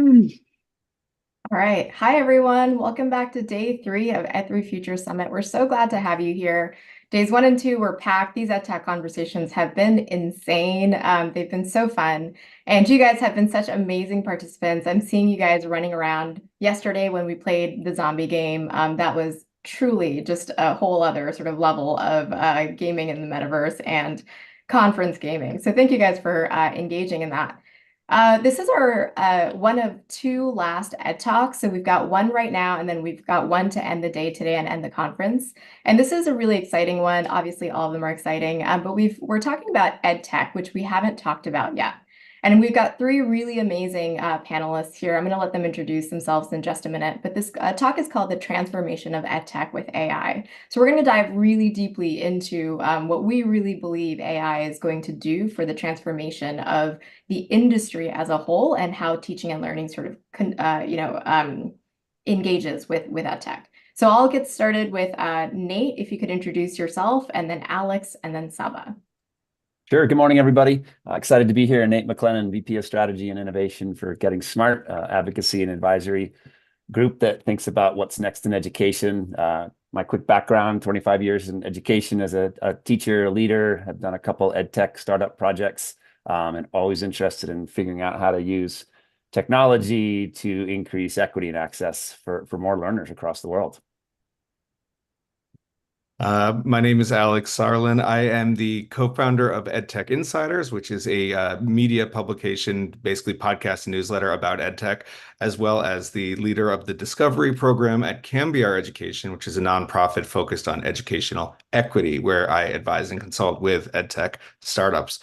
Hmm. All right. Hi, everyone. Welcome back to day 3 of Ed3 Future Summit. We're so glad to have you here. Days 1 and 2 were packed. These EdTech conversations have been insane. They've been so fun. And you guys have been such amazing participants. I'm seeing you guys running around. Yesterday, when we played the zombie game, that was truly just a whole other sort of level of gaming in the metaverse and conference gaming. So thank you guys for engaging in that. This is our one of 2 last Ed Talks. So we've got one right now, and then we've got one to end the day today and end the conference. And this is a really exciting one. Obviously, all of them are exciting, but we're talking about Ed Tech, which we haven't talked about yet. And we've got 3 really amazing panelists here. I'm going to let them introduce themselves in just a minute. But this talk is called The Transformation of Edtech with AI. So we're going to dive really deeply into what we really believe AI is going to do for the transformation of the industry as a whole and how teaching and learning sort of engages with EdTech. So I'll get started with Nate, if you could introduce yourself, and then Alex, and then Saba. Sure. Good morning, everybody. Excited to be here. Nate McLennan, VP of Strategy and Innovation for Getting Smart, advocacy and advisory group that thinks about what's next in education. My quick background, 25 years in education as a teacher, a leader. I've done a couple ed tech startup projects, and always interested in figuring out how to use technology to increase equity and access for more learners across the world. My name is Alex Sarlin. I am the co-founder of EdTech Insiders, which is a media publication, basically podcast and newsletter about EdTech, as well as the leader of the Discovery program at Cambiar Education, which is a nonprofit focused on educational equity, where I advise and consult with EdTech startups.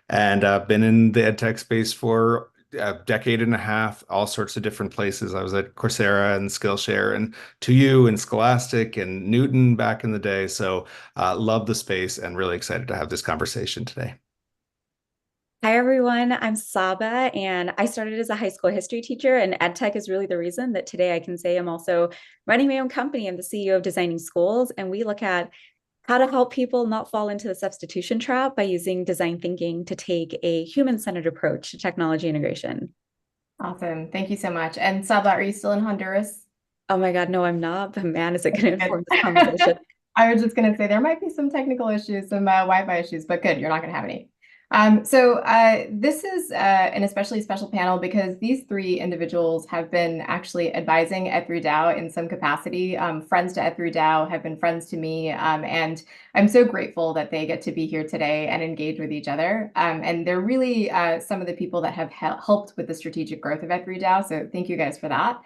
And I've been in the EdTech space for a decade and a half, all sorts of different places. I was at Coursera and Skillshare and 2U and Scholastic and Newton back in the day. So love the space and really excited to have this conversation today. Hi, everyone. I'm Saba, and I started as a high school history teacher, and EdTech is really the reason that today I can say I'm also running my own company. I'm the CEO of Designing Schools, and we look at how to help people not fall into the substitution trap by using design thinking to take a human-centered approach to technology integration. Awesome. Thank you so much. And Saba, are you still in Honduras? Oh my God, no, I'm not, but man, is it going to inform this conversation. I was just going to say there might be some technical issues, some Wi-Fi issues, but good, you're not going to have any. This is an especially special panel because these 3 individuals have been actually advising Ed3DAO in some capacity. Friends to Ed3DAO have been friends to me, and I'm so grateful that they get to be here today and engage with each other. And they're really some of the people that have helped with the strategic growth of Ed3DAO, so thank you guys for that.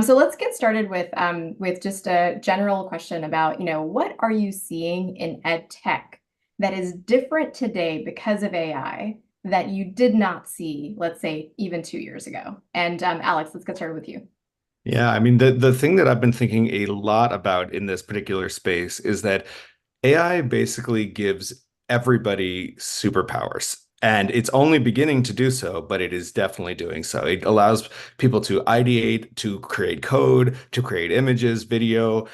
So let's get started with just a general question about, what are you seeing in ed tech that is different today because of AI that you did not see, let's say, even 2 years ago? And Alex, let's get started with you. Yeah, I mean, the thing that I've been thinking a lot about in this particular space is that AI basically gives everybody superpowers. And it's only beginning to do so, but it is definitely doing so. It allows people to ideate, to create code, to create images, video,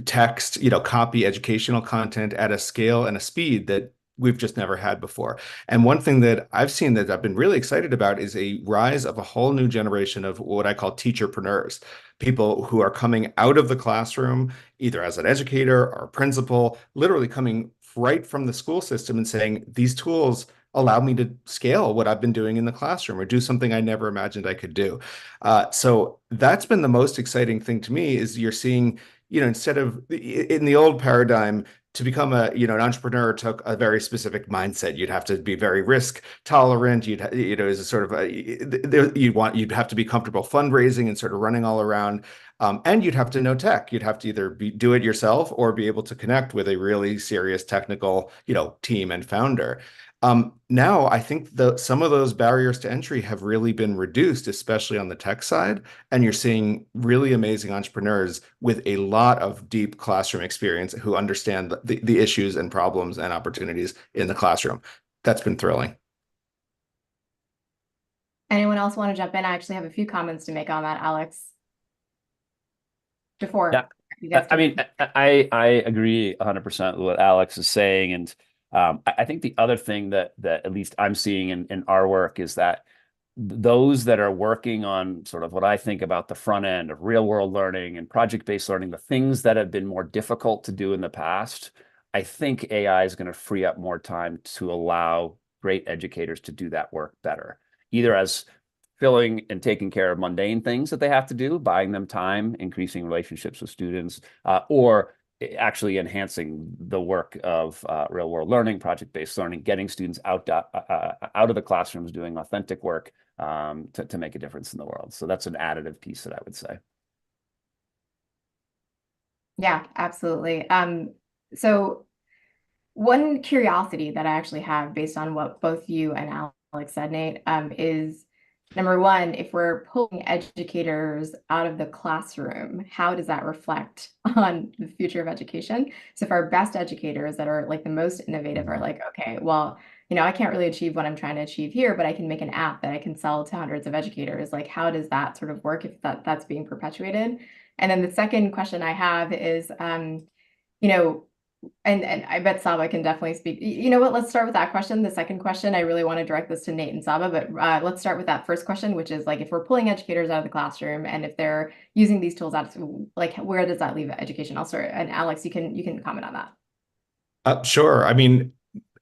text, copy educational content at a scale and a speed that we've just never had before. And one thing that I've seen that I've been really excited about is a rise of a whole new generation of what I call teacherpreneurs, people who are coming out of the classroom, either as an educator or a principal, literally coming right from the school system and saying, these tools allow me to scale what I've been doing in the classroom or do something I never imagined I could do. So that's been the most exciting thing to me is you're seeing, instead of in the old paradigm, to become an entrepreneur took a very specific mindset. You'd have to be very risk tolerant. As a sort of you'd have to be comfortable fundraising and sort of running all around. And you'd have to know tech. You'd have to either do it yourself or be able to connect with a really serious technical, team and founder. Now, I think some of those barriers to entry have really been reduced, especially on the tech side. And you're seeing really amazing entrepreneurs with a lot of deep classroom experience who understand the issues and problems and opportunities in the classroom. That's been thrilling. Anyone else want to jump in? I actually have a few comments to make on that, Alex. Before you guys I mean, I agree 100% with what Alex is saying. And I think the other thing that at least I'm seeing in our work is that those that are working on sort of what I think about the front end of real world learning and project-based learning, the things that have been more difficult to do in the past, I think AI is going to free up more time to allow great educators to do that work better, either as filling and taking care of mundane things that they have to do, buying them time, increasing relationships with students, or actually enhancing the work of real world learning, project-based learning, getting students out of the classrooms doing authentic work to make a difference in the world. So that's an additive piece that I would say. Yeah, absolutely. So one curiosity that I actually have based on what both you and Alex said, Nate, is number one, if we're pulling educators out of the classroom, how does that reflect on the future of education? So if our best educators that are like the most innovative are like, okay, well, I can't really achieve what I'm trying to achieve here, but I can make an app that I can sell to hundreds of educators. Like, how does that sort of work if that's being perpetuated? And then the second question I have is, you know, and I bet Saba can definitely speak. You know what? Let's start with that question. The second question, I really want to direct this to Nate and Saba, but let's start with that first question, which is like if we're pulling educators out of the classroom and if they're using these tools out, like where does that leave education? I'll start. And Alex, you can comment on that. Sure. I mean,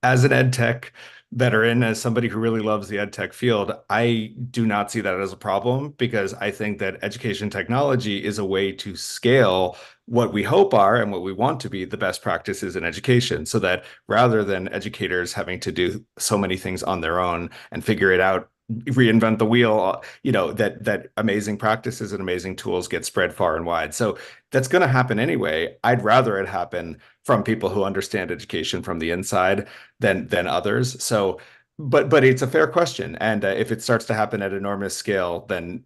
as an ed tech veteran, as somebody who really loves the ed tech field, I do not see that as a problem because I think that education technology is a way to scale what we hope are and what we want to be the best practices in education, so that rather than educators having to do so many things on their own and figure it out, reinvent the wheel, that amazing practices and amazing tools get spread far and wide. So that's going to happen anyway. I'd rather it happen from people who understand education from the inside than others. So, but it's a fair question, and if it starts to happen at enormous scale, then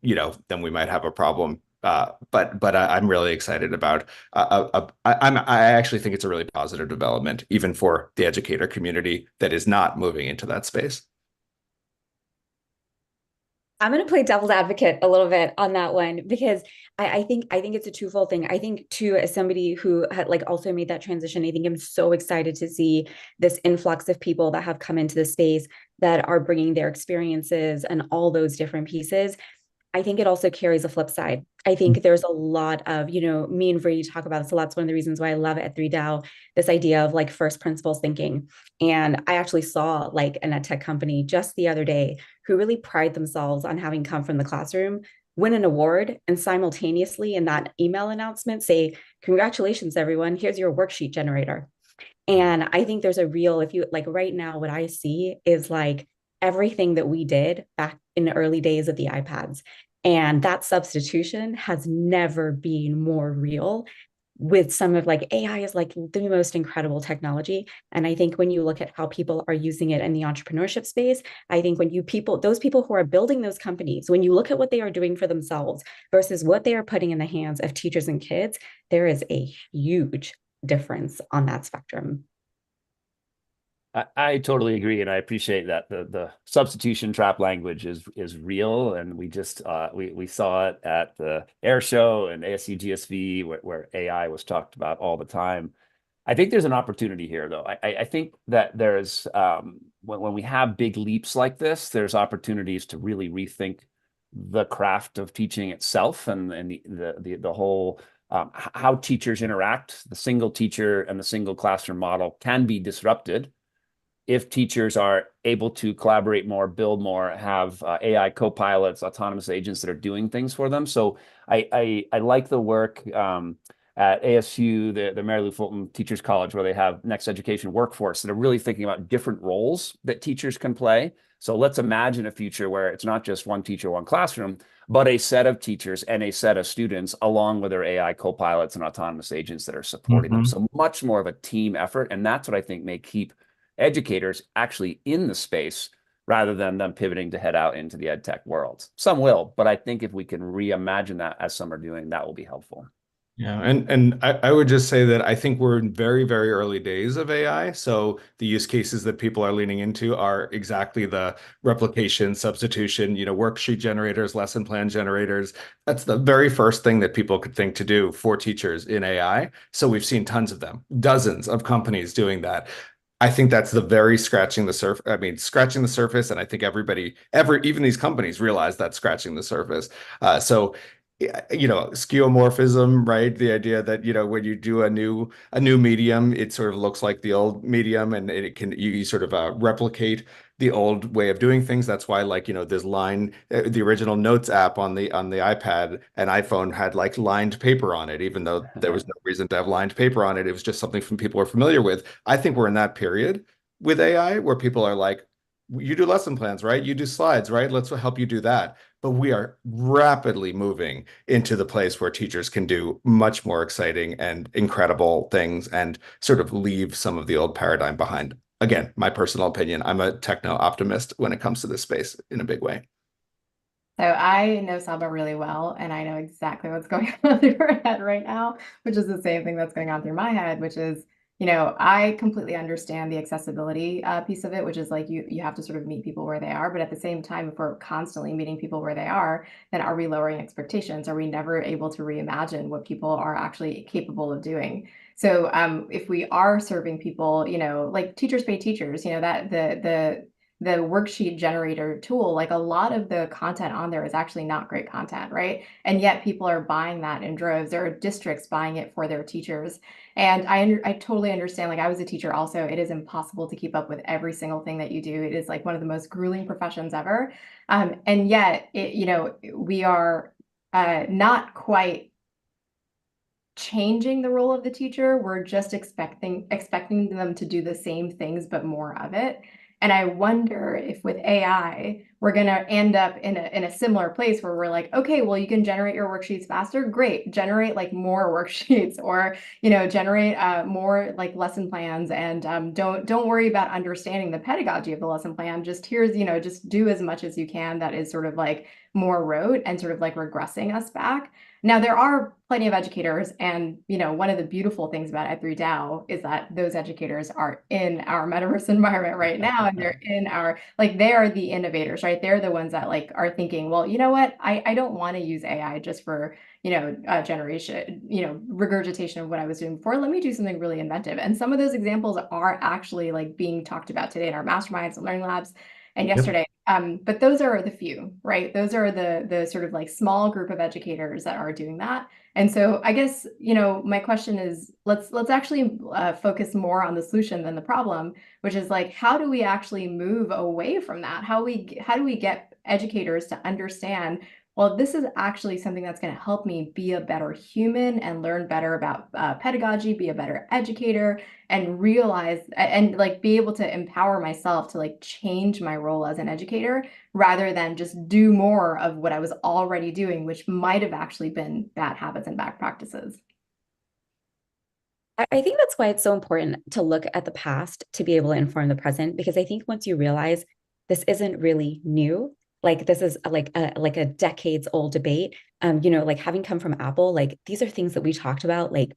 then we might have a problem. I'm really excited about. I actually think it's a really positive development, even for the educator community that is not moving into that space. I'm going to play devil's advocate a little bit on that one because I think it's a twofold thing. I think too, as somebody who had like also made that transition, I think I'm so excited to see this influx of people that have come into the space that are bringing their experiences and all those different pieces. I think it also carries a flip side. I think there's a lot of, me and Brady talk about this a lot. It's one of the reasons why I love Ed3DAO, this idea of like first principles thinking. And I actually saw like an ed tech company just the other day who really pride themselves on having come from the classroom, win an award, and simultaneously in that email announcement say, congratulations, everyone, here's your worksheet generator. And I think there's a real, if you like right now, what I see is like everything that we did back in the early days of the iPads. And that substitution has never been more real with some of like AI is like the most incredible technology. And I think when you look at how people are using it in the entrepreneurship space, I think when those people who are building those companies, when you look at what they are doing for themselves versus what they are putting in the hands of teachers and kids, there is a huge difference on that spectrum. I totally agree, and I appreciate that the substitution trap language is real, and we just we saw it at the air show and ASU GSV where AI was talked about all the time. I think there's an opportunity here, though. I think that there's when we have big leaps like this, there's opportunities to really rethink the craft of teaching itself and the whole how teachers interact. The single teacher and the single classroom model can be disrupted if teachers are able to collaborate more, build more, have AI co-pilots, autonomous agents that are doing things for them. So I like the work at ASU, the Mary Lou Fulton Teachers College, where they have next education workforce that are really thinking about different roles that teachers can play. So let's imagine a future where it's not just one teacher, one classroom, but a set of teachers and a set of students along with their AI co-pilots and autonomous agents that are supporting them. So much more of a team effort. And that's what I think may keep educators actually in the space rather than them pivoting to head out into the ed tech world. Some will, but I think if we can reimagine that as some are doing, that will be helpful. Yeah, and I would just say that I think we're in very, very early days of AI. So the use cases that people are leaning into are exactly the replication, substitution, worksheet generators, lesson plan generators. That's the very first thing that people could think to do for teachers in AI. So we've seen tons of them, dozens of companies doing that. I think that's the very scratching the surface. I mean, scratching the surface, and I think even these companies realize that's scratching the surface. So, skeuomorphism, right? The idea that, when you do a new medium, it sort of looks like the old medium, and it can you sort of replicate the old way of doing things. That's why, like, this the original Notes app on the iPad and iPhone had like lined paper on it, even though there was no reason to have lined paper on it. It was just something from people were familiar with. I think we're in that period with AI where people are like, you do lesson plans, right? You do slides, right? Let's help you do that. But we are rapidly moving into the place where teachers can do much more exciting and incredible things and sort of leave some of the old paradigm behind. Again, my personal opinion, I'm a techno optimist when it comes to this space in a big way. So I know Saba really well, and I know exactly what's going on through her head right now, which is the same thing that's going on through my head, which is, I completely understand the accessibility piece of it, which is like you have to sort of meet people where they are. But at the same time, if we're constantly meeting people where they are, then are we lowering expectations? Are we never able to reimagine what people are actually capable of doing? So if we are serving people, like teachers pay teachers, that the worksheet generator tool, like a lot of the content on there is actually not great content, right? And yet people are buying that in droves. There are districts buying it for their teachers. And I totally understand, like I was a teacher also, it is impossible to keep up with every single thing that you do. It is like one of the most grueling professions ever. And yet, we are not quite changing the role of the teacher. We're just expecting them to do the same things, but more of it. And I wonder if with AI, we're going to end up in a similar place where we're like, okay, well, you can generate your worksheets faster. Great. Generate like more worksheets or, generate more like lesson plans and don't worry about understanding the pedagogy of the lesson plan. Just just do as much as you can that is sort of like more rote and sort of like regressing us back. Now, there are plenty of educators, and one of the beautiful things about Ed3 DAO is that those educators are in our metaverse environment right now, and they're in our they are the innovators, right? They're the ones that like are thinking, well, you know what? I don't want to use AI just for generation, regurgitation of what I was doing before. Let me do something really inventive. And some of those examples are actually like being talked about today in our masterminds and learning labs and Yep. yesterday. But those are the few, right? Those are the sort of like small group of educators that are doing that. And so I guess, my question is, let's actually focus more on the solution than the problem, which is like, how do we actually move away from that? How do we get educators to understand, well, this is actually something that's going to help me be a better human and learn better about pedagogy, be a better educator, and realize and like be able to empower myself to like change my role as an educator rather than just do more of what I was already doing, which might have actually been bad habits and bad practices. I think that's why it's so important to look at the past to be able to inform the present, because I think once you realize this isn't really new, like this is like a decades old debate. Like having come from Apple, like these are things that we talked about like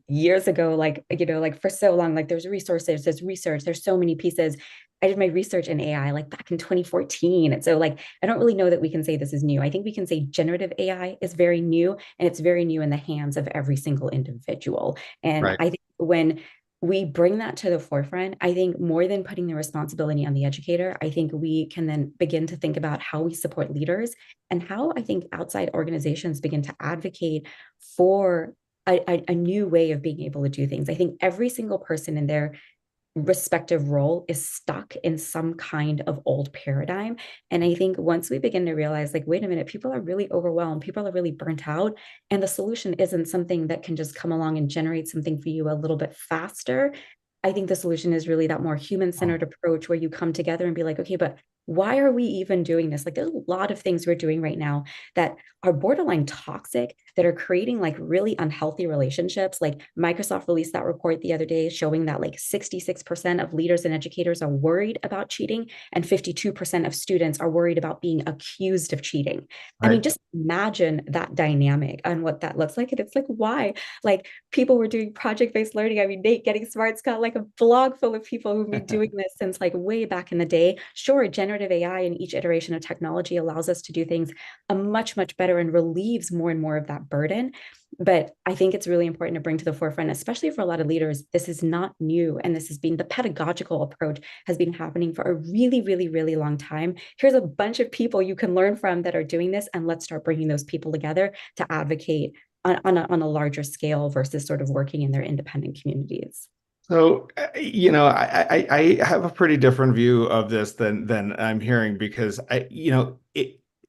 years ago, like for so long. Like there's resources, there's research, there's so many pieces. I did my research in AI like back in 2014. And so like I don't really know that we can say this is new. I think we can say generative AI is very new, and it's very new in the hands of every single individual. And Right. I think when we bring that to the forefront, I think more than putting the responsibility on the educator, I think we can then begin to think about how we support leaders and how I think outside organizations begin to advocate for a new way of being able to do things. I think every single person in their respective role is stuck in some kind of old paradigm. And I think once we begin to realize, like, wait a minute, people are really overwhelmed, people are really burnt out, and the solution isn't something that can just come along and generate something for you a little bit faster. I think the solution is really that more human-centered approach where you come together and be like, okay, but why are we even doing this? Like, there's a lot of things we're doing right now that are borderline toxic, that are creating like really unhealthy relationships. Like Microsoft released that report the other day showing that like 66% of leaders and educators are worried about cheating, and 52% of students are worried about being accused of cheating. I mean, Right. just imagine that dynamic and what that looks like. And it's like, why? Like people were doing project-based learning. I mean, Nate Getting Smart's got like a blog full of people who've been doing this since like way back in the day. Sure, generative generative AI and each iteration of technology allows us to do things a much, much better and relieves more and more of that burden. But I think it's really important to bring to the forefront, especially for a lot of leaders, this is not new. And this has been the pedagogical approach has been happening for a really, really, really long time. Here's a bunch of people you can learn from that are doing this. And let's start bringing those people together to advocate on a larger scale versus sort of working in their independent communities. So, I have a pretty different view of this than I'm hearing because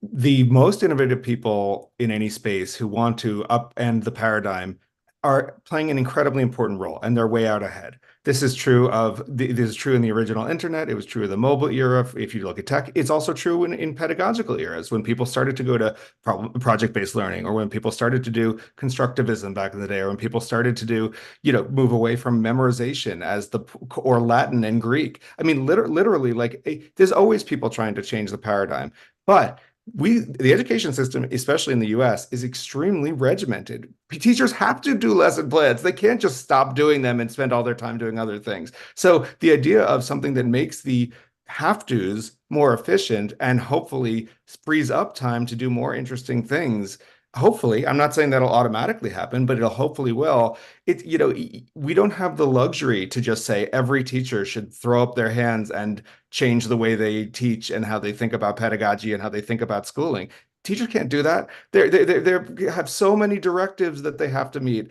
the most innovative people in any space who want to upend the paradigm are playing an incredibly important role, and they're way out ahead. This is true in the original internet. It was true of the mobile era. If you look at tech, it's also true in pedagogical eras when people started to go to project-based learning, or when people started to do constructivism back in the day, or when people started to do, move away from memorization or Latin and Greek. I mean, literally, like there's always people trying to change the paradigm, but the education system, especially in the US, is extremely regimented. Teachers have to do lesson plans. They can't just stop doing them and spend all their time doing other things. So the idea of something that makes the have-tos more efficient and hopefully frees up time to do more interesting things. Hopefully, I'm not saying that'll automatically happen, but it'll hopefully will. We don't have the luxury to just say every teacher should throw up their hands and change the way they teach and how they think about pedagogy and how they think about schooling. Teachers can't do that. They have so many directives that they have to meet,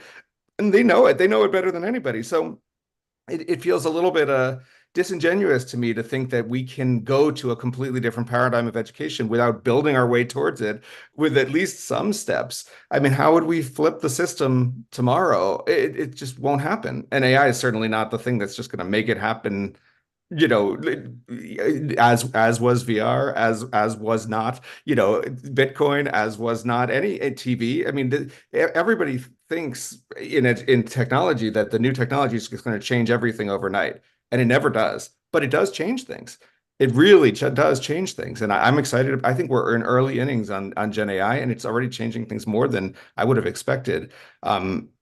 and they know it. They know it better than anybody. So it feels a little bit disingenuous to me to think that we can go to a completely different paradigm of education without building our way towards it with at least some steps. I mean, how would we flip the system tomorrow? It just won't happen. And AI is certainly not the thing that's just going to make it happen, as was VR, as was not, Bitcoin, as was not any TV. I mean, everybody thinks in technology that the new technology is going to change everything overnight, and it never does. But it does change things. It really does change things, and I'm excited. I think we're in early innings on Gen AI, and it's already changing things more than I would have expected.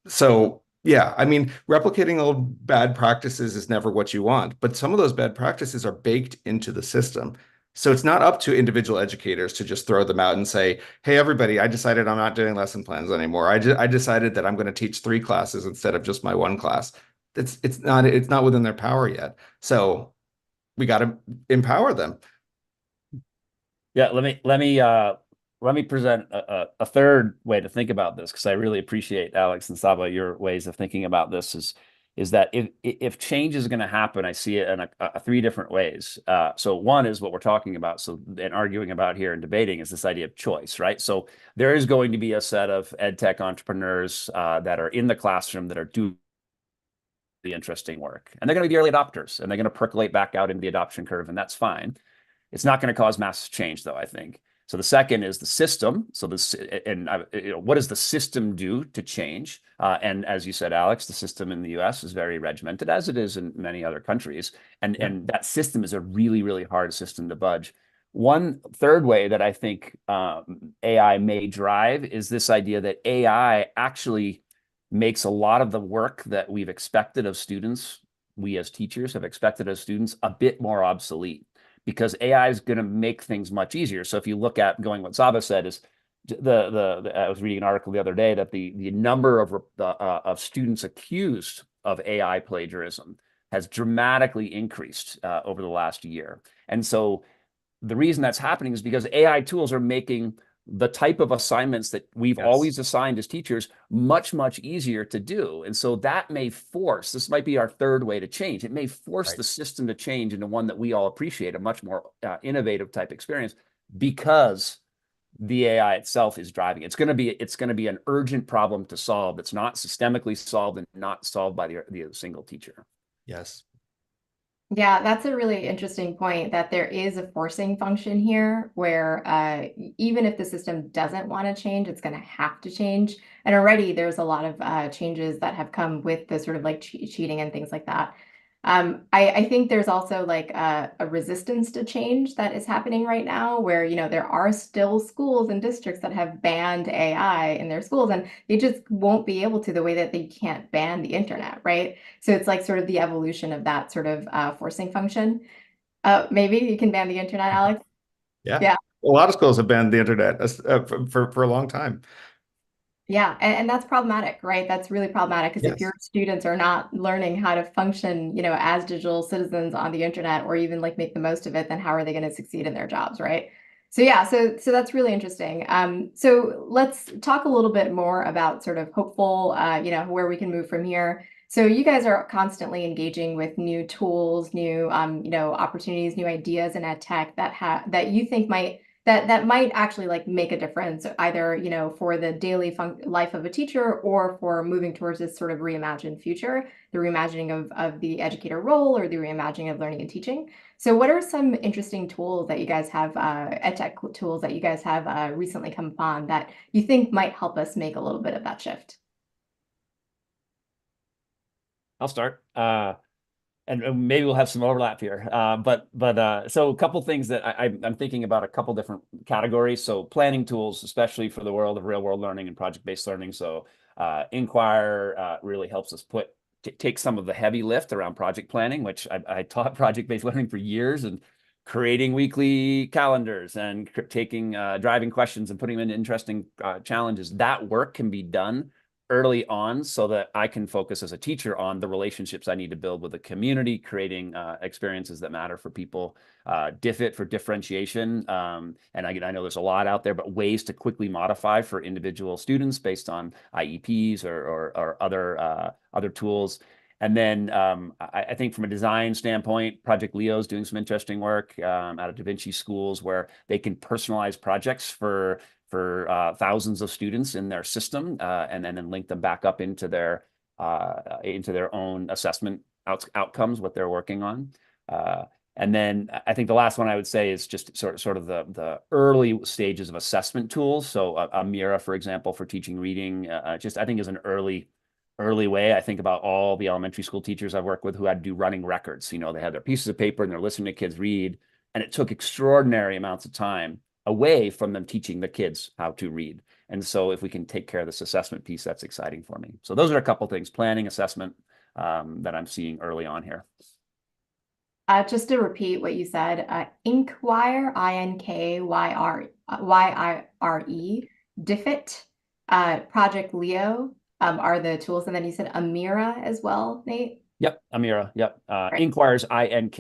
So. Yeah, I mean, replicating old bad practices is never what you want, but some of those bad practices are baked into the system. So it's not up to individual educators to just throw them out and say, "Hey, everybody, I decided I'm not doing lesson plans anymore. I decided that I'm going to teach 3 classes instead of just my 1 class." It's not within their power yet. So we got to empower them. Yeah, let me present a third way to think about this, because I really appreciate, Alex and Saba, your ways of thinking about this. Is that if change is going to happen, I see it in a 3 different ways. So one is what we're talking about, and arguing about here and debating, is this idea of choice, right? So there is going to be a set of ed tech entrepreneurs that are in the classroom that are doing the interesting work, and they're going to be early adopters, and they're going to percolate back out into the adoption curve, and that's fine. It's not going to cause massive change, though, I think. So the second is the system. So what does the system do to change? And as you said, Alex, the system in the U.S. is very regimented, as it is in many other countries. And that system is a really, really hard system to budge. One third way that I think AI may drive is this idea that AI actually makes a lot of the work that we've expected of students, we as teachers have expected of students, a bit more obsolete, because AI is going to make things much easier. So if you look at what Saba said is I was reading an article the other day that the number of students accused of AI plagiarism has dramatically increased over the last year. And so the reason that's happening is because AI tools are making the type of assignments that we've always assigned as teachers much, much easier to do. And so that may this might be our third way to change. It may force the system to change into one that we all appreciate, a much more innovative type experience, because the AI itself is driving. It's going to be an urgent problem to solve that's not systemically solved and not solved by the single teacher. Yes. Yeah, that's a really interesting point, that there is a forcing function here where even if the system doesn't want to change, it's going to have to change. And already there's a lot of changes that have come with the sort of like cheating and things like that. I think there's also like a resistance to change that is happening right now, where, there are still schools and districts that have banned AI in their schools, and they just won't be able to, the way that they can't ban the internet, right? So it's like sort of the evolution of that sort of forcing function. Maybe you can ban the internet, Alex. Yeah. Yeah. A lot of schools have banned the internet for a long time. Yeah, and that's problematic, right? That's really problematic because if Yes. your students are not learning how to function, as digital citizens on the internet or even like make the most of it, then how are they going to succeed in their jobs, right? So yeah, so that's really interesting. So let's talk a little bit more about sort of hopeful, where we can move from here. So you guys are constantly engaging with new tools, new, opportunities, new ideas in ed tech that you think that might actually like make a difference either for the daily life of a teacher or for moving towards this sort of reimagined future, the reimagining of the educator role or the reimagining of learning and teaching. So what are some interesting tools that you guys have, ed tech tools that you guys have recently come upon that you think might help us make a little bit of that shift? I'll start. And maybe we'll have some overlap here. So a couple things that I'm thinking about, a couple different categories. So planning tools, especially for the world of real world learning and project-based learning. So Inquire really helps us take some of the heavy lift around project planning, which I taught project-based learning for years, and creating weekly calendars and taking driving questions and putting them into interesting challenges. That work can be done early on so that I can focus as a teacher on the relationships I need to build with the community, creating experiences that matter for people. Diffit for differentiation. And I know there's a lot out there, but ways to quickly modify for individual students based on IEPs or other tools. And then I think from a design standpoint, Project Leo is doing some interesting work out of Da Vinci schools where they can personalize projects for thousands of students in their system, and then link them back up into their own assessment outcomes, what they're working on. And then I think the last one I would say is just sort of the early stages of assessment tools. So a Mira, for example, for teaching reading, just I think is an early way. I think about all the elementary school teachers I've worked with who had to do running records. They had their pieces of paper and they're listening to kids read, and it took extraordinary amounts of time away from them teaching the kids how to read. And so if we can take care of this assessment piece, that's exciting for me. So those are a couple things, planning, assessment, that I'm seeing early on here. Just to repeat what you said, Inkwire, Inkyre, Diffit, Project Leo are the tools, and then you said Amira as well, Nate. Yep, Amira. Yep. Right. Inquire's Inkwire,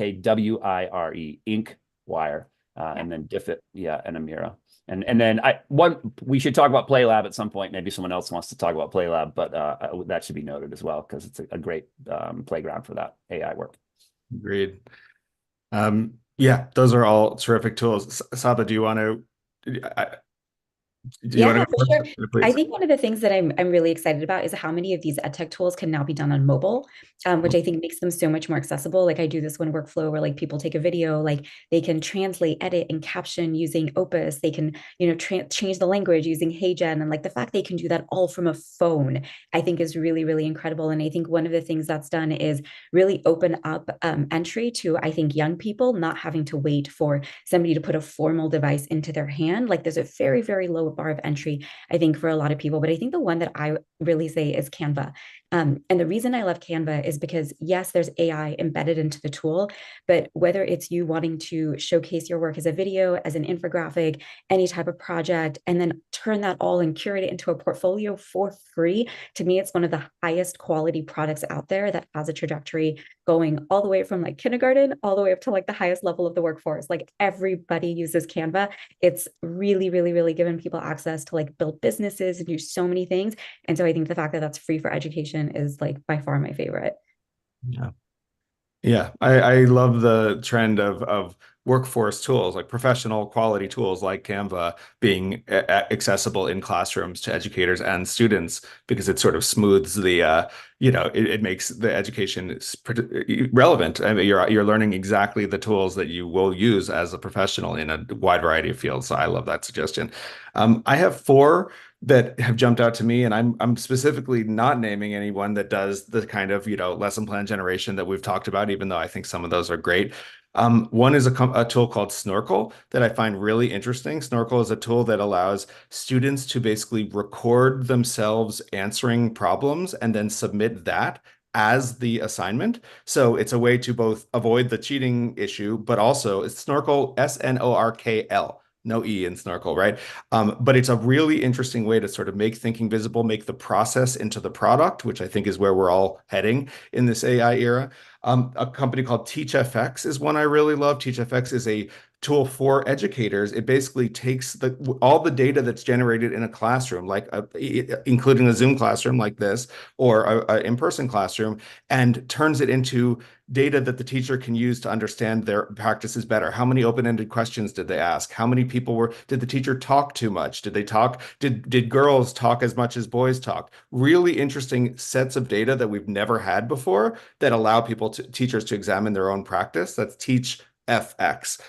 Inkwire, Yeah. and then Diffit, yeah, and Amira. And then we should talk about PlayLab at some point. Maybe someone else wants to talk about PlayLab, but that should be noted as well because it's a great playground for that AI work. Agreed. Yeah, those are all terrific tools. Saba, do you want to? Do you want Yeah, to for go sure. first? I Please. think one of the things that I'm really excited about is how many of these edtech tools can now be done on mobile, which I think makes them so much more accessible. Like I do this one workflow where like people take a video, like they can translate, edit, and caption using Opus. They can, change the language using HeyGen, and like the fact they can do that all from a phone, I think is really, really incredible. And I think one of the things that's done is really open up entry to, I think, young people not having to wait for somebody to put a formal device into their hand. Like there's a very, very low bar of entry, I think, for a lot of people. But I think the one that I really say is Canva. And the reason I love Canva is because, yes, there's AI embedded into the tool, but whether it's you wanting to showcase your work as a video, as an infographic, any type of project, and then turn that all and curate it into a portfolio for free, to me, it's one of the highest quality products out there that has a trajectory going all the way from like kindergarten all the way up to like the highest level of the workforce. Like everybody uses Canva. It's really, really, really given people access to like build businesses and do so many things. And so I think the fact that that's free for education is like by far my favorite. Yeah. Yeah, I love the trend of workforce tools, like professional quality tools like Canva being accessible in classrooms to educators and students because it sort of smooths the, it makes the education relevant. I mean, you're learning exactly the tools that you will use as a professional in a wide variety of fields. So I love that suggestion. I have four that have jumped out to me, and I'm specifically not naming anyone that does the kind of lesson plan generation that we've talked about, even though I think some of those are great. One is a tool called Snorkel that I find really interesting. Snorkel is a tool that allows students to basically record themselves answering problems and then submit that as the assignment. So it's a way to both avoid the cheating issue, but also it's Snorkel, Snorkl. No E in Snorkel, right? But it's a really interesting way to sort of make thinking visible, make the process into the product, which I think is where we're all heading in this AI era. A company called TeachFX is one I really love. TeachFX is a tool for educators. It basically takes all the data that's generated in a classroom, including a Zoom classroom like this, or a in-person classroom, and turns it into data that the teacher can use to understand their practices better. How many open-ended questions did they ask? How many people did the teacher talk too much? Did girls talk as much as boys talk? Really interesting sets of data that we've never had before that allow teachers to examine their own practice. That's TeachFX.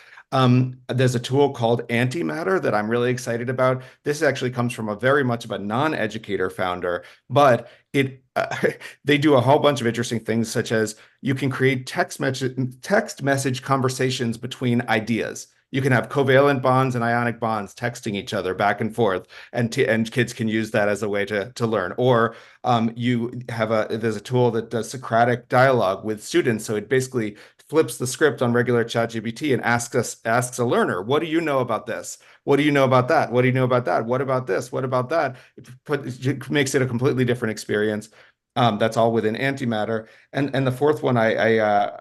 There's a tool called Antimatter that I'm really excited about. This actually comes from a very much of a non-educator founder, but they do a whole bunch of interesting things, such as you can create text message conversations between ideas. You can have covalent bonds and ionic bonds texting each other back and forth, and kids can use that as a way to learn. Or there's a tool that does Socratic dialogue with students, so it basically flips the script on regular ChatGPT and asks a learner, what do you know about this? What do you know about that? What do you know about that? What about this? What about that? It makes it a completely different experience. That's all within Antimatter. And the fourth one I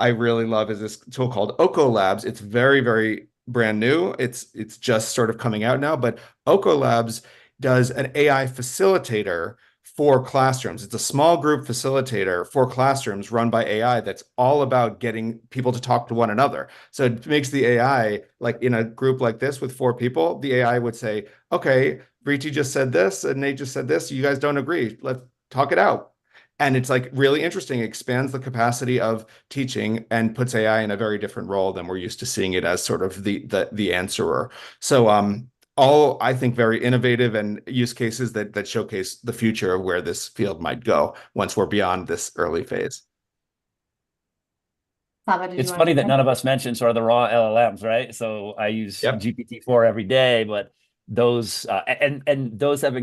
really love is this tool called Oko Labs. It's very, very brand new. It's just sort of coming out now, but Oko Labs does an AI facilitator for classrooms. It's a small group facilitator for classrooms run by AI that's all about getting people to talk to one another. So it makes the AI, like in a group like this with 4 people, the AI would say, okay, Riti just said this and Nate just said this. You guys don't agree. Let's talk it out. And it's like really interesting. It expands the capacity of teaching and puts AI in a very different role than we're used to seeing it as sort of the answerer. So all I think very innovative and use cases that showcase the future of where this field might go once we're beyond this early phase. Saba, did you It's want to funny that jump none of us mentioned sort of the raw LLMs, right? So I use Yep. GPT-4 every day, but those and those have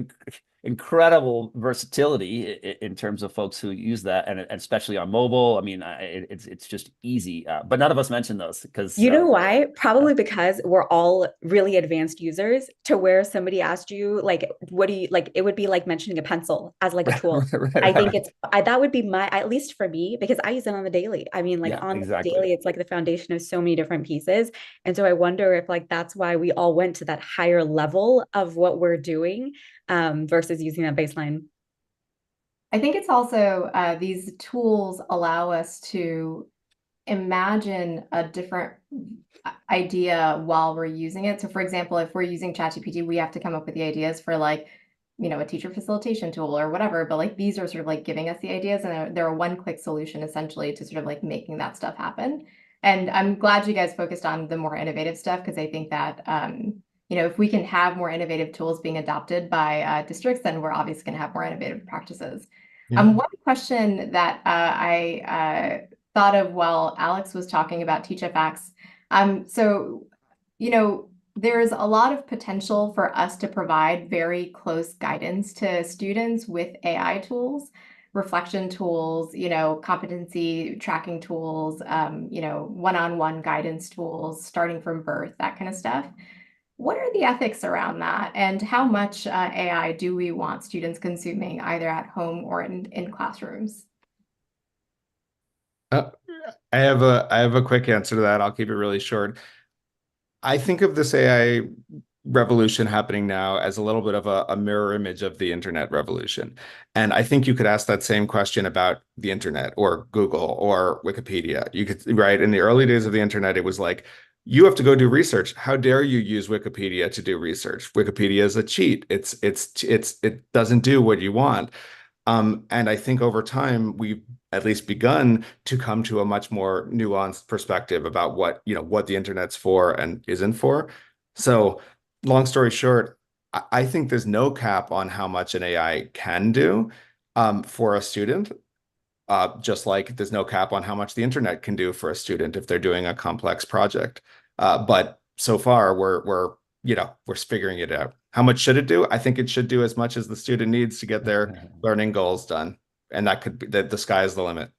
incredible versatility in terms of folks who use that, and especially on mobile. I mean, it's just easy. But none of us mentioned those because You know why? Probably because we're all really advanced users to where somebody asked you, like, what do you like? It would be like mentioning a pencil as like a tool. I think that would be at least for me, because I use it on the daily. I mean, like Yeah, on the exactly. daily, it's like the foundation of so many different pieces. And so I wonder if like that's why we all went to that higher level of what we're doing versus using that baseline. I think it's also these tools allow us to imagine a different idea while we're using it. So for example, if we're using ChatGPT, we have to come up with the ideas for like, a teacher facilitation tool or whatever, but like these are sort of like giving us the ideas, and they're a one-click solution essentially to sort of like making that stuff happen. And I'm glad you guys focused on the more innovative stuff, because I think that if we can have more innovative tools being adopted by districts, then we're obviously going to have more innovative practices. Yeah. One question that I thought of while Alex was talking about TeachFX. So, there's a lot of potential for us to provide very close guidance to students with AI tools, reflection tools, competency tracking tools, one-on-one guidance tools, starting from birth, that kind of stuff. What are the ethics around that, and how much AI do we want students consuming either at home or in classrooms? I have a quick answer to that. I'll keep it really short. I think of this AI revolution happening now as a little bit of a mirror image of the internet revolution. And I think you could ask that same question about the internet or Google or Wikipedia. You could, right? In the early days of the internet, it was like, you have to go do research. How dare you use Wikipedia to do research? Wikipedia is a cheat. It doesn't do what you want. And I think over time, we've at least begun to come to a much more nuanced perspective about what the internet's for and isn't for. So, long story short, I think there's no cap on how much an AI can do for a student, just like there's no cap on how much the internet can do for a student if they're doing a complex project. But so far, we're figuring it out. How much should it do? I think it should do as much as the student needs to get their learning goals done. and that could be that the sky is the limit.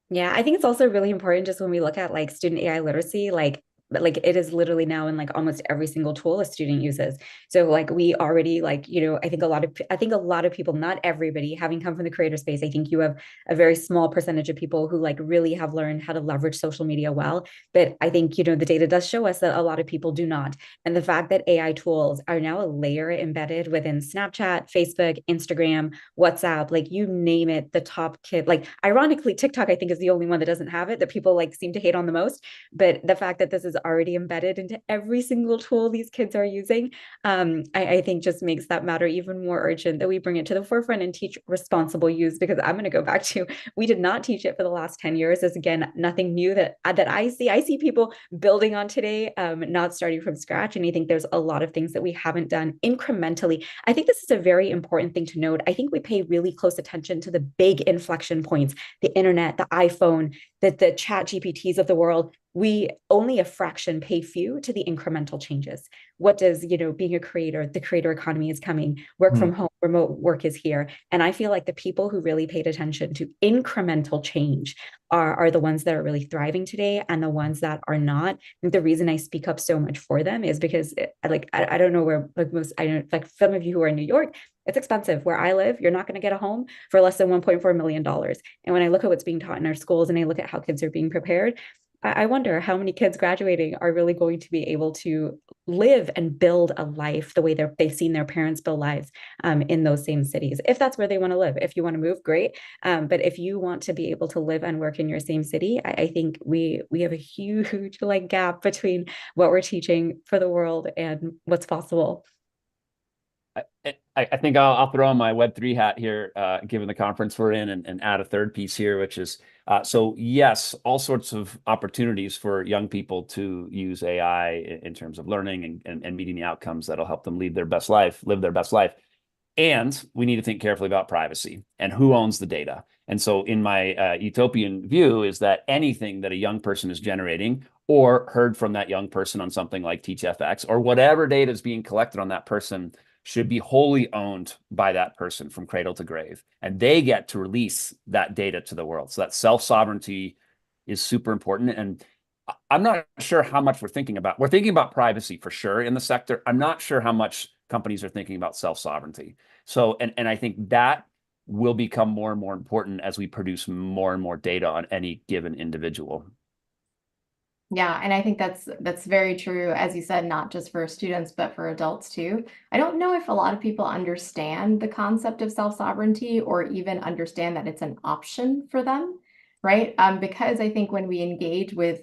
Yeah, I think it's also really important just when we look at like student AI literacy, like it is literally now in like almost every single tool a student uses. So like we already like, I think a lot of people, not everybody, having come from the creator space, I think you have a very small percentage of people who like really have learned how to leverage social media well. But I think, the data does show us that a lot of people do not. And the fact that AI tools are now a layer embedded within Snapchat, Facebook, Instagram, WhatsApp, like you name it, the top kid, like ironically, TikTok, I think is the only one that doesn't have it that people like seem to hate on the most. But the fact that this is already embedded into every single tool these kids are using, I think just makes that matter even more urgent that we bring it to the forefront and teach responsible use. Because I'm going to go back to, we did not teach it for the last 10 years. As again, nothing new that I see. I see people building on today, not starting from scratch. And I think there's a lot of things that we haven't done incrementally. I think this is a very important thing to note. I think we pay really close attention to the big inflection points, the internet, the iPhone, the chat GPTs of the world. We only a fraction pay few to the incremental changes. What does, being a creator, the creator economy is coming, work from home, remote work is here. And I feel like the people who really paid attention to incremental change are the ones that are really thriving today, and the ones that are not. And the reason I speak up so much for them is because I don't know where like most, I don't like some of you who are in New York, it's expensive. Where I live, you're not going to get a home for less than $1.4 million. And when I look at what's being taught in our schools and I look at how kids are being prepared, I wonder how many kids graduating are really going to be able to live and build a life the way they've seen their parents build lives in those same cities. If that's where they want to live. If you want to move, great. But if you want to be able to live and work in your same city, I think we have a huge like gap between what we're teaching for the world and what's possible. I think I'll throw on my Web3 hat here, given the conference we're in, and add a third piece here, which is so yes, all sorts of opportunities for young people to use AI in terms of learning and meeting the outcomes that'll help them live their best life. And we need to think carefully about privacy and who owns the data. And so in my utopian view is that anything that a young person is generating or heard from that young person on something like TeachFX, or whatever data is being collected on that person, should be wholly owned by that person from cradle to grave. And they get to release that data to the world. So that self-sovereignty is super important. And I'm not sure how much we're thinking about. We're thinking about privacy for sure in the sector. I'm not sure how much companies are thinking about self-sovereignty. So, and I think that will become more and more important as we produce more and more data on any given individual. Yeah, and I think that's very true, as you said, not just for students, but for adults too. I don't know if a lot of people understand the concept of self-sovereignty or even understand that it's an option for them, right? Because I think when we engage with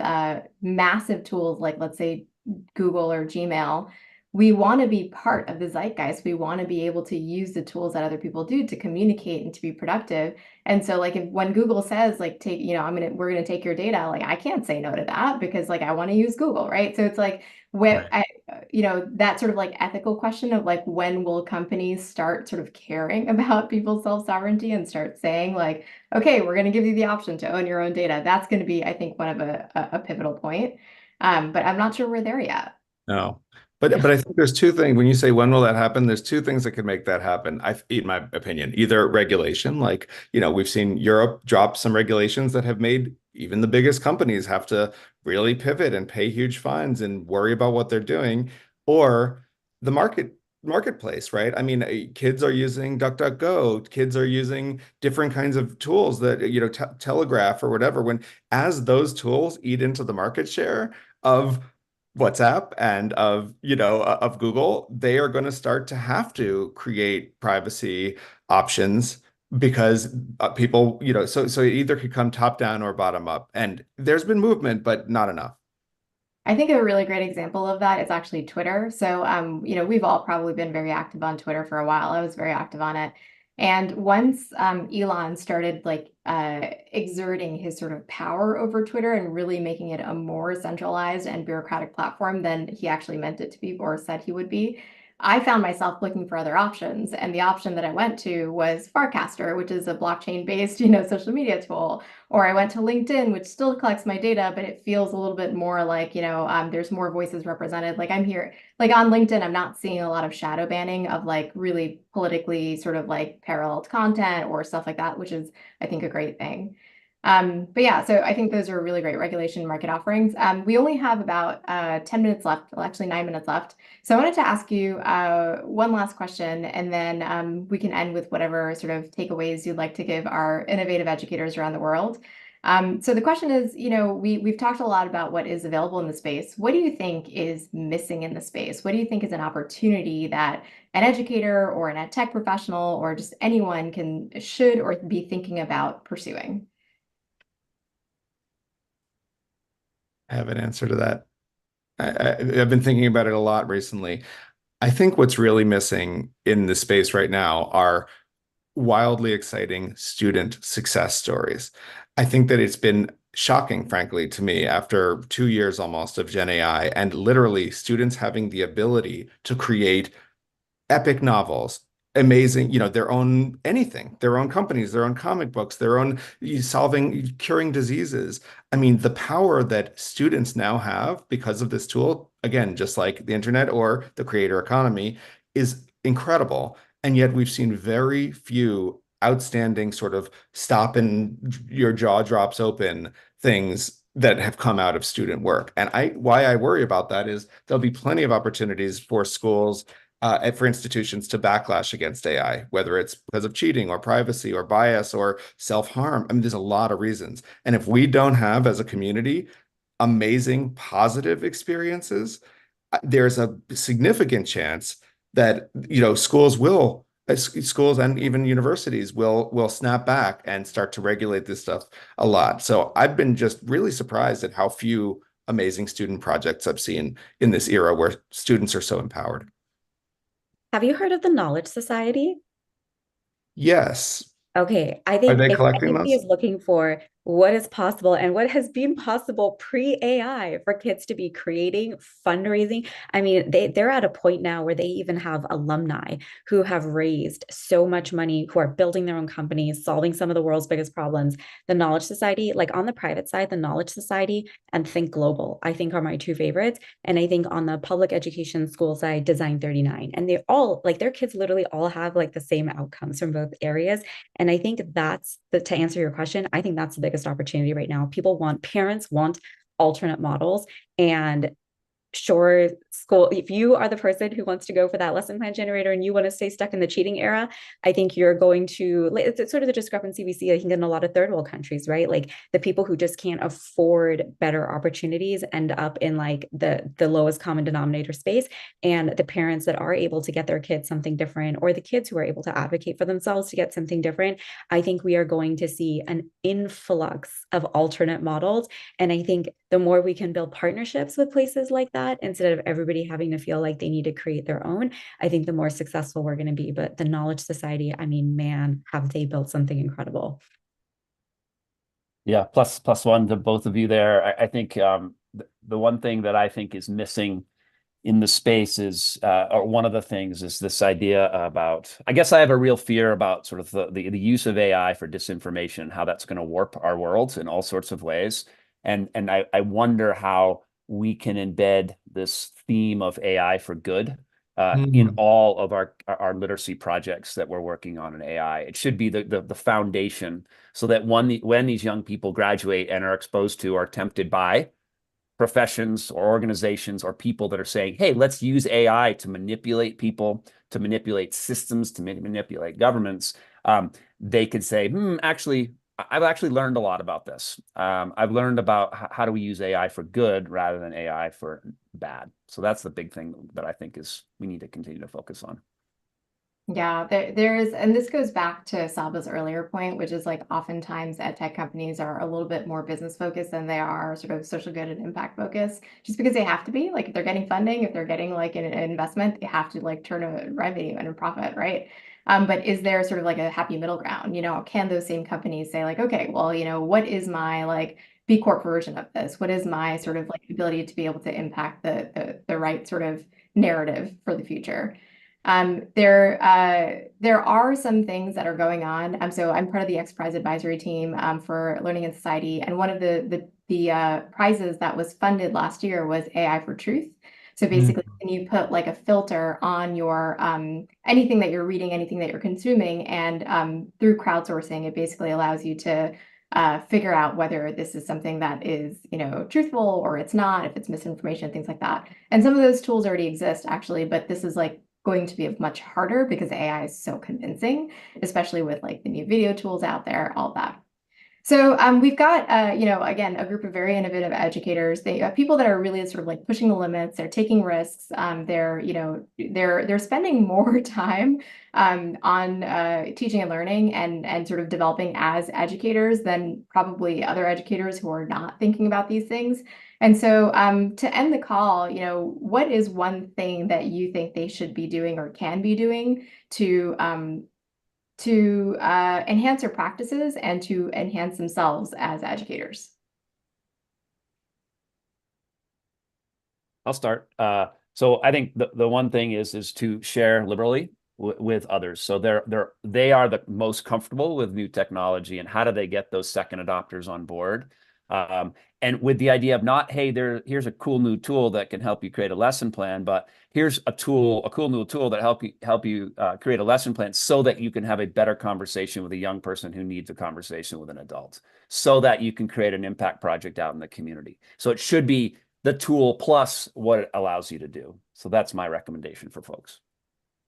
massive tools like, let's say, Google or Gmail, we want to be part of the zeitgeist. We want to be able to use the tools that other people do to communicate and to be productive. And so like if when Google says like take, we're gonna take your data, like I can't say no to that because like I want to use Google, right? So it's like when Right. that sort of like ethical question of like when will companies start sort of caring about people's self-sovereignty and start saying like, okay, we're gonna give you the option to own your own data. That's gonna be, I think, one of a pivotal point. But I'm not sure we're there yet. No. But I think there's two things when you say when will that happen, there's two things that could make that happen. In my opinion, either regulation, like, we've seen Europe drop some regulations that have made even the biggest companies have to really pivot and pay huge fines and worry about what they're doing, or the marketplace, right? I mean, kids are using DuckDuckGo, kids are using different kinds of tools that, Telegraph or whatever, as those tools eat into the market share of WhatsApp and of Google, they are going to start to have to create privacy options because people, so it either could come top down or bottom up. And there's been movement, but not enough. I think a really great example of that is actually Twitter. So, we've all probably been very active on Twitter for a while. I was very active on it. And once Elon started like exerting his sort of power over Twitter and really making it a more centralized and bureaucratic platform than he actually meant it to be or said he would be, I found myself looking for other options. And the option that I went to was Farcaster, which is a blockchain-based, social media tool. Or I went to LinkedIn, which still collects my data, but it feels a little bit more like, there's more voices represented. Like I'm here, like on LinkedIn, I'm not seeing a lot of shadow banning of like really politically sort of like paralleled content or stuff like that, which is, I think, a great thing. But yeah, so I think those are really great regulation market offerings. We only have about 10 minutes left, well, actually 9 minutes left. So I wanted to ask you one last question, and then we can end with whatever sort of takeaways you'd like to give our innovative educators around the world. So the question is, we've talked a lot about what is available in the space. What do you think is missing in the space? What do you think is an opportunity that an educator or an ed tech professional or just anyone should or be thinking about pursuing? I have an answer to that. I've been thinking about it a lot recently. I think what's really missing in the space right now are wildly exciting student success stories. I think that it's been shocking, frankly, to me after 2 years almost of Gen AI and literally students having the ability to create epic novels, amazing, their own anything, their own companies, their own comic books, their own curing diseases. I mean, the power that students now have because of this tool, again, just like the internet or the creator economy, is incredible. And yet we've seen very few outstanding sort of stop and your jaw drops open things that have come out of student work. And why I worry about that is there'll be plenty of opportunities for schools and for institutions to backlash against AI, whether it's because of cheating or privacy or bias or self-harm. I mean, there's a lot of reasons. And if we don't have, as a community, amazing positive experiences, there's a significant chance that, schools and even universities will snap back and start to regulate this stuff a lot. So I've been just really surprised at how few amazing student projects I've seen in this era where students are so empowered. Have you heard of the Knowledge Society? Yes. Okay, I Are think they if collecting anybody those? is looking for what is possible and what has been possible pre-AI for kids to be creating, fundraising, I mean, they're at a point now where they even have alumni who have raised so much money, who are building their own companies, solving some of the world's biggest problems. The Knowledge Society, like on the private side, the Knowledge Society and Think Global, I think are my two favorites. And I think on the public education school side, Design 39. And they all, like their kids literally all have like the same outcomes from both areas. And I think to answer your question, I think that's the biggest opportunity right now. Parents want alternate models. And sure, school, if you are the person who wants to go for that lesson plan generator and you want to stay stuck in the cheating era, I think you're going to, it's sort of the discrepancy we see, I think, in a lot of third world countries, right? Like the people who just can't afford better opportunities end up in like the lowest common denominator space. And the parents that are able to get their kids something different, or the kids who are able to advocate for themselves to get something different, I think we are going to see an influx of alternate models. And I think the more we can build partnerships with places like that, instead of everybody having to feel like they need to create their own, I think the more successful we're going to be. But the Knowledge Society, I mean, man, have they built something incredible. Yeah, plus one to both of you there. I think the one thing that I think is missing in the space is, or one of the things is this idea about, I guess I have a real fear about sort of the use of AI for disinformation, how that's going to warp our world in all sorts of ways. And I wonder how we can embed this theme of AI for good in Hmm. all of our literacy projects that we're working on in AI. It should be the foundation so that when these young people graduate and are exposed to or tempted by professions or organizations or people that are saying, hey, let's use AI to manipulate people, to manipulate systems, to manipulate governments, they could say, actually, I've actually learned a lot about this. I've learned about how do we use AI for good rather than AI for bad. So that's the big thing that I think is we need to continue to focus on. Yeah, there is, and this goes back to Saba's earlier point, which is like oftentimes ed tech companies are a little bit more business focused than they are sort of social good and impact focused, just because they have to be. Like if they're getting funding, if they're getting like an investment, they have to like turn a revenue and a profit, right? But is there sort of like a happy middle ground? Can those same companies say like, okay, well, what is my like B Corp version of this? What is my sort of like ability to be able to impact the right sort of narrative for the future? There are some things that are going on. So I'm part of the X Prize advisory team for Learning and Society, and one of the prizes that was funded last year was AI for Truth. So basically, can you put like a filter on your anything that you're reading, anything that you're consuming, and through crowdsourcing, it basically allows you to figure out whether this is something that is, truthful or it's not, if it's misinformation, things like that. And some of those tools already exist actually, but this is like going to be much harder because AI is so convincing, especially with like the new video tools out there, all that. So we've got, again, a group of very innovative educators. They people that are really sort of like pushing the limits. They're taking risks. They're spending more time on teaching and learning and sort of developing as educators than probably other educators who are not thinking about these things. And so to end the call, what is one thing that you think they should be doing or can be doing to enhance their practices and to enhance themselves as educators? I'll start. So I think the one thing is to share liberally with others. So they are the most comfortable with new technology, and how do they get those second adopters on board? And with the idea of not, hey, here's a cool new tool that can help you create a lesson plan, but here's a cool new tool that help you create a lesson plan so that you can have a better conversation with a young person who needs a conversation with an adult, so that you can create an impact project out in the community. So it should be the tool plus what it allows you to do. So that's my recommendation for folks.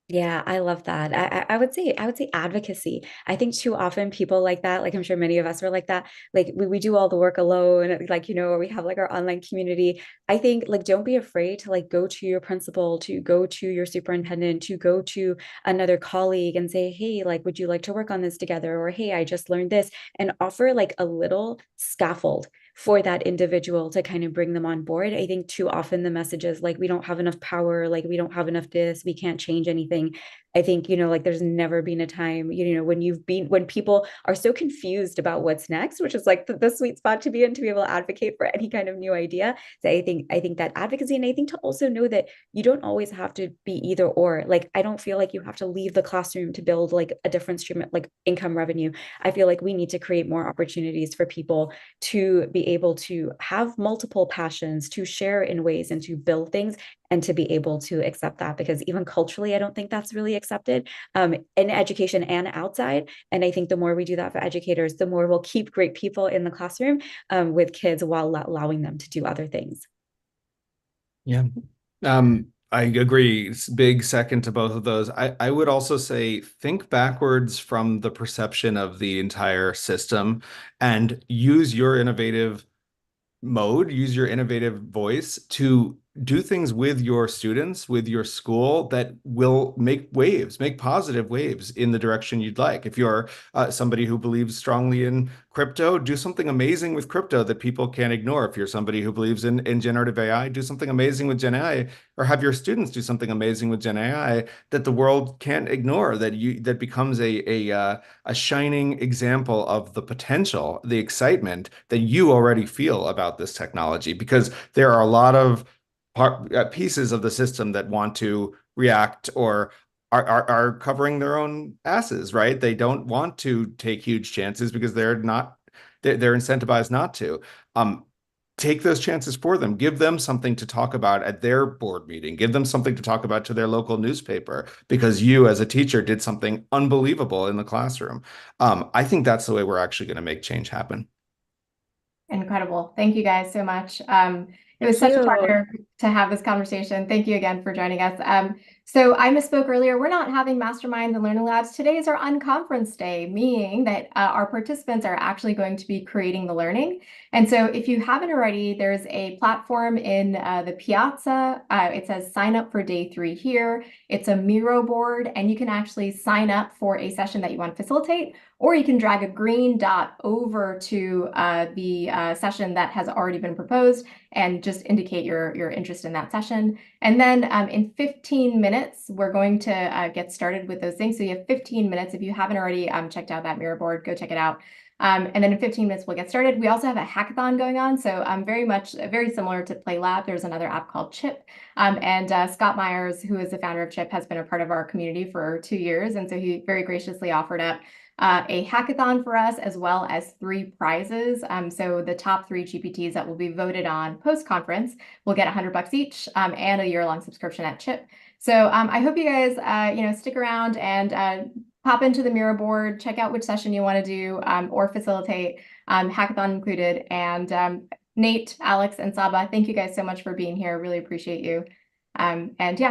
Yeah, I love that. I would say advocacy. I think too often people like that, like I'm sure many of us are like that, like we do all the work alone, like, or we have like our online community. I think like don't be afraid to like go to your principal, to go to your superintendent, to go to another colleague and say, hey, like, would you like to work on this together? Or hey, I just learned this, and offer like a little scaffold for that individual to kind of bring them on board. I think too often the message is like, we don't have enough power, like we don't have enough this, we can't change anything. I think, like there's never been a time, when people are so confused about what's next, which is like the sweet spot to be in, to be able to advocate for any kind of new idea. So I think that advocacy, and I think to also know that you don't always have to be either or. Like, I don't feel like you have to leave the classroom to build like a different stream, like income revenue. I feel like we need to create more opportunities for people to be able to have multiple passions, to share in ways and to build things, and to be able to accept that, because even culturally, I don't think that's really accepted in education and outside. And I think the more we do that for educators, the more we'll keep great people in the classroom with kids while allowing them to do other things. Yeah. I agree. It's big second to both of those. I would also say think backwards from the perception of the entire system and use your innovative mode, use your innovative voice to do things with your students, with your school that will make waves, make positive waves in the direction you'd like. If you're somebody who believes strongly in crypto, do something amazing with crypto that people can't ignore. If you're somebody who believes in generative AI, do something amazing with Gen AI, or have your students do something amazing with Gen AI that the world can't ignore, that becomes a shining example of the potential, the excitement that you already feel about this technology, because there are a lot of pieces of the system that want to react or are covering their own asses, right? They don't want to take huge chances because they're incentivized not to. Take those chances for them. Give them something to talk about at their board meeting. Give them something to talk about to their local newspaper because you, as a teacher, did something unbelievable in the classroom. I think that's the way we're actually going to make change happen. Incredible. Thank you guys so much. It was Thank such a you. pleasure to have this conversation. Thank you again for joining us. So I misspoke earlier. We're not having masterminds and learning labs. Today is our unconference day, meaning that our participants are actually going to be creating the learning. And so if you haven't already, there's a platform in the Piazza. It says sign up for day 3 here. It's a Miro board, and you can actually sign up for a session that you want to facilitate, or you can drag a green dot over to the session that has already been proposed and just indicate your interest in that session. And then in 15 minutes, we're going to get started with those things. So you have 15 minutes. If you haven't already checked out that Miro board, go check it out. And then in 15 minutes, we'll get started. We also have a hackathon going on. So very similar to PlayLab. There's another app called Chip. And Scott Myers, who is the founder of Chip, has been a part of our community for 2 years. And so he very graciously offered up a hackathon for us, as well as 3 prizes. So the top 3 GPTs that will be voted on post-conference will get $100 each, and a year-long subscription at Chip. So I hope you guys, stick around and pop into the Miro board, check out which session you want to do or facilitate, hackathon included. And Nate, Alex, and Saba, thank you guys so much for being here. Really appreciate you. And yeah.